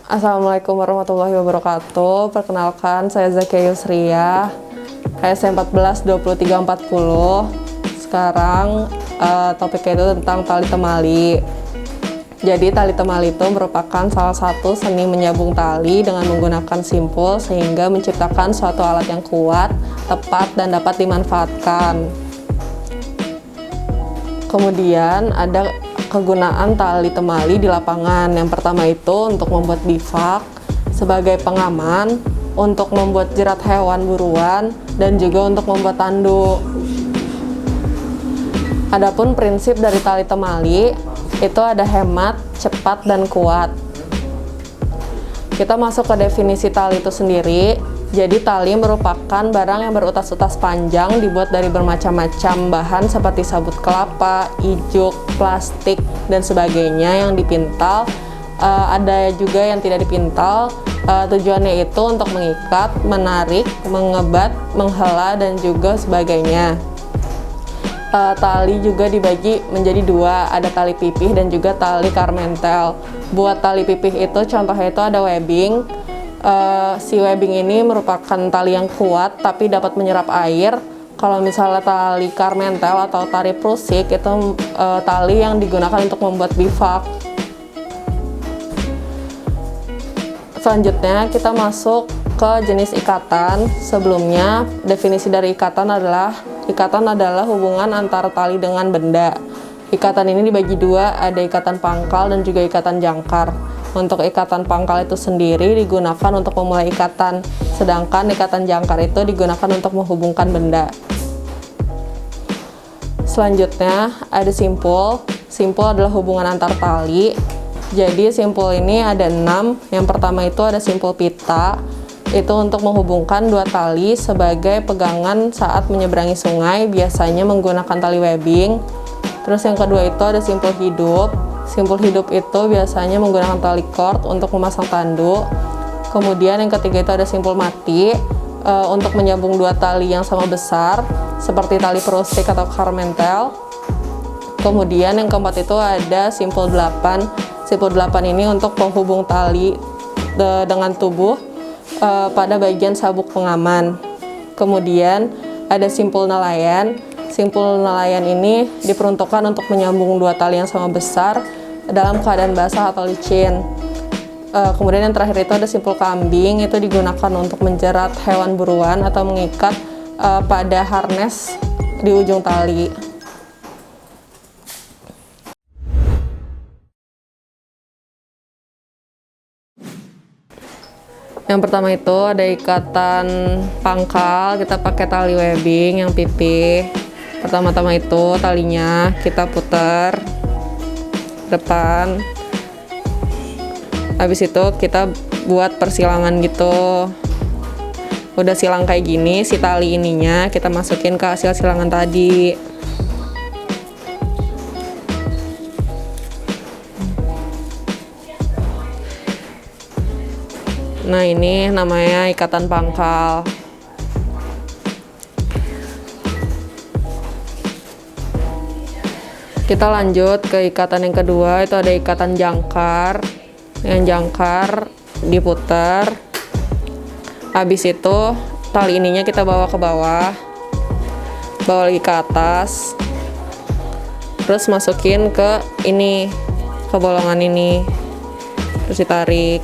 Assalamualaikum warahmatullahi wabarakatuh. Perkenalkan, saya Zakia Yusria, KSM 142340. Sekarang topiknya itu tentang tali temali. Jadi tali temali itu merupakan salah satu seni menyambung tali dengan menggunakan simpul sehingga menciptakan suatu alat yang kuat, tepat, dan dapat dimanfaatkan. Kemudian ada kegunaan tali temali di lapangan. Yang pertama itu untuk membuat bivak sebagai pengaman, untuk membuat jerat hewan buruan, dan juga untuk membuat tanduk. Adapun prinsip dari tali temali itu ada hemat, cepat, dan kuat. Kita masuk ke definisi tali itu sendiri. Jadi tali merupakan barang yang berutas-utas panjang dibuat dari bermacam-macam bahan seperti sabut kelapa, ijuk, plastik, dan sebagainya yang dipintal. Ada juga yang tidak dipintal. Tujuannya itu untuk mengikat, menarik, mengebat, menghela, dan juga sebagainya. Tali juga dibagi menjadi dua, ada tali pipih dan juga tali karmentel. Buat tali pipih itu contohnya itu ada webbing. Si webbing ini merupakan tali yang kuat tapi dapat menyerap air. Kalau misalnya tali karmentel atau tali prusik itu tali yang digunakan untuk membuat bivak. Selanjutnya kita masuk ke jenis ikatan. Sebelumnya definisi dari ikatan adalah hubungan antara tali dengan benda. Ikatan ini dibagi dua, ada ikatan pangkal dan juga ikatan jangkar. Untuk ikatan pangkal itu sendiri digunakan untuk memulai ikatan, sedangkan ikatan jangkar itu digunakan untuk menghubungkan benda. Selanjutnya ada simpul. Simpul adalah hubungan antar tali. Jadi simpul ini ada 6. Yang pertama itu ada simpul pita. Itu untuk menghubungkan dua tali sebagai pegangan saat menyeberangi sungai, biasanya menggunakan tali webbing. Terus yang kedua itu ada simpul hidup. Simpul hidup itu biasanya menggunakan tali cord untuk memasang tanduk. Kemudian yang ketiga itu ada simpul mati, untuk menyambung dua tali yang sama besar seperti tali prusik atau karmentel. Kemudian yang keempat itu ada simpul 8. Simpul 8 ini untuk penghubung tali dengan tubuh pada bagian sabuk pengaman. Kemudian ada simpul nelayan. Simpul nelayan ini diperuntukkan untuk menyambung dua tali yang sama besar dalam keadaan basah atau licin. Kemudian yang terakhir itu ada simpul kambing. Itu digunakan untuk menjerat hewan buruan atau mengikat pada harness di ujung tali. Yang pertama itu ada ikatan pangkal, kita pakai tali webbing yang pipih. Pertama-tama itu talinya kita putar depan. Habis itu kita buat persilangan gitu. Udah silang kayak gini, si tali ininya kita masukin ke hasil silangan tadi. Nah, ini namanya ikatan pangkal. Kita lanjut ke ikatan yang kedua, itu ada ikatan jangkar. Yang jangkar diputar. Habis itu tali ininya kita bawa ke bawah. Bawa lagi ke atas. Terus masukin ke ini, ke bolongan ini. Terus ditarik.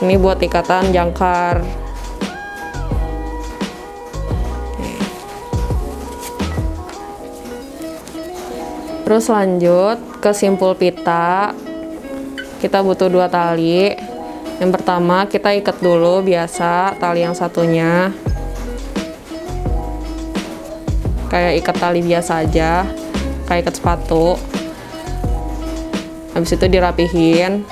Ini buat ikatan jangkar. Terus lanjut ke simpul pita. Kita butuh dua tali. Yang pertama kita ikat dulu biasa tali yang satunya. Kayak ikat tali biasa aja, kayak ikat sepatu. Habis itu dirapihin.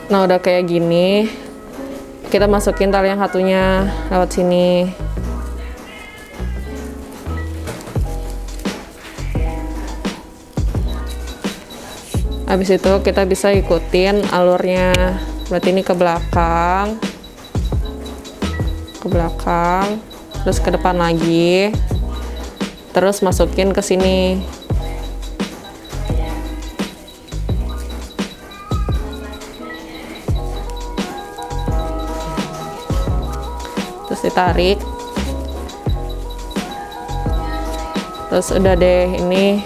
Nah, udah kayak gini, kita masukin tali yang satunya lewat sini. Habis itu kita bisa ikutin alurnya. Berarti ini ke belakang, terus ke depan lagi, terus masukin ke sini. Terus ditarik. Terus udah deh, ini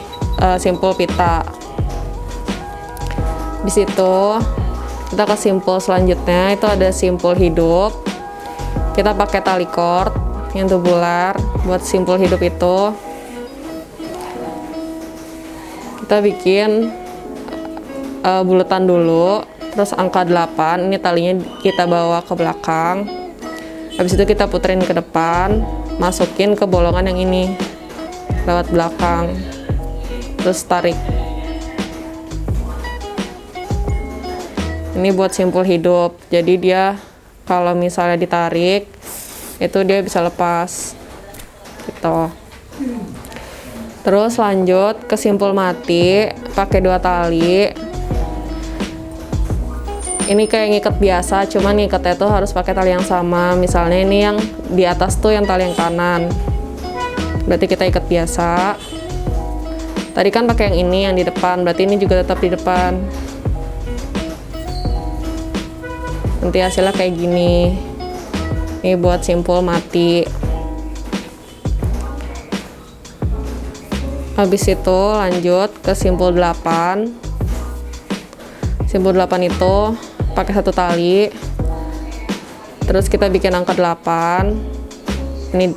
simpul pita. Di situ kita ke simpul selanjutnya, itu ada simpul hidup. Kita pakai tali cord yang tubular buat simpul hidup itu. Kita bikin bulatan dulu, terus angka 8, ini talinya kita bawa ke belakang. Habis itu kita puterin ke depan, masukin ke bolongan yang ini lewat belakang, terus tarik. Ini buat simpul hidup, jadi dia kalau misalnya ditarik itu dia bisa lepas gitu. Terus lanjut ke simpul mati, pakai 2 tali. Ini kayak ngikat biasa, cuman ngikatnya tuh harus pakai tali yang sama. Misalnya ini yang di atas tuh yang tali yang kanan, berarti kita ikat biasa. Tadi kan pakai yang ini yang di depan, berarti ini juga tetap di depan. Nanti hasilnya kayak gini. Ini buat simpul mati. Habis itu lanjut ke simpul 8. Simpul 8 itu pakai 1 tali, terus kita bikin angka 8. Ini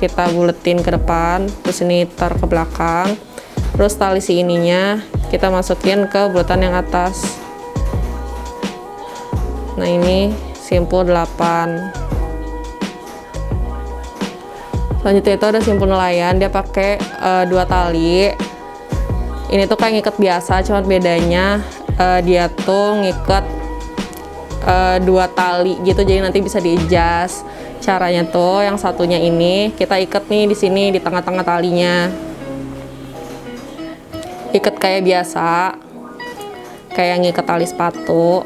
kita buletin ke depan, terus ini tar ke belakang. Terus tali si ininya kita masukin ke bulatan yang atas. Nah, ini simpul 8. Selanjutnya itu ada simpul nelayan, dia pakai 2 tali. Ini tuh kayak ngikat biasa, cuman bedanya dia tuh ngikat 2 tali gitu, jadi nanti bisa di-adjust. Caranya tuh yang satunya ini kita ikat nih di sini di tengah-tengah talinya. Ikat kayak biasa, kayak ngikat tali sepatu.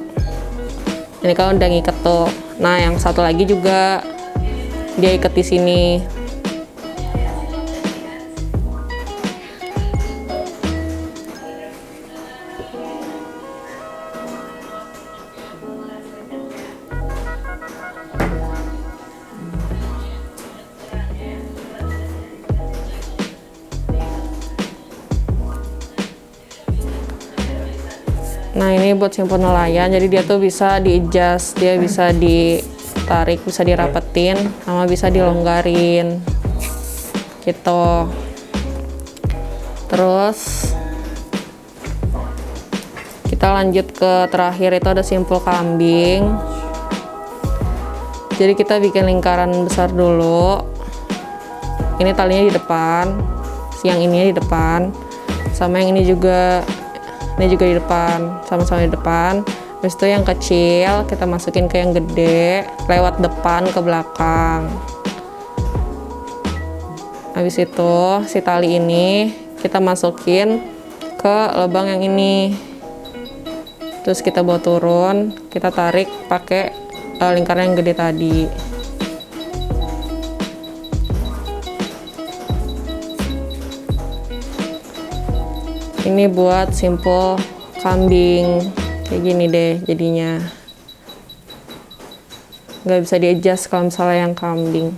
Ini kan udah ngikat tuh. Nah, yang satu lagi juga dia ikat di sini. Nah, ini buat simpul nelayan, jadi dia tuh bisa di-adjust, dia bisa ditarik, bisa dirapetin, sama bisa dilonggarin gitu. Terus kita lanjut ke terakhir, itu ada simpul kambing. Jadi kita bikin lingkaran besar dulu. Ini talinya di depan, yang ini di depan, sama yang ini juga. Ini juga di depan, sama-sama di depan. Habis itu yang kecil kita masukin ke yang gede, lewat depan ke belakang. Habis itu si tali ini kita masukin ke lubang yang ini. Terus kita bawa turun, kita tarik pakai lingkaran yang gede tadi. Ini buat simpul kambing, kayak gini deh jadinya. Nggak bisa di-adjust kalau misalnya yang kambing.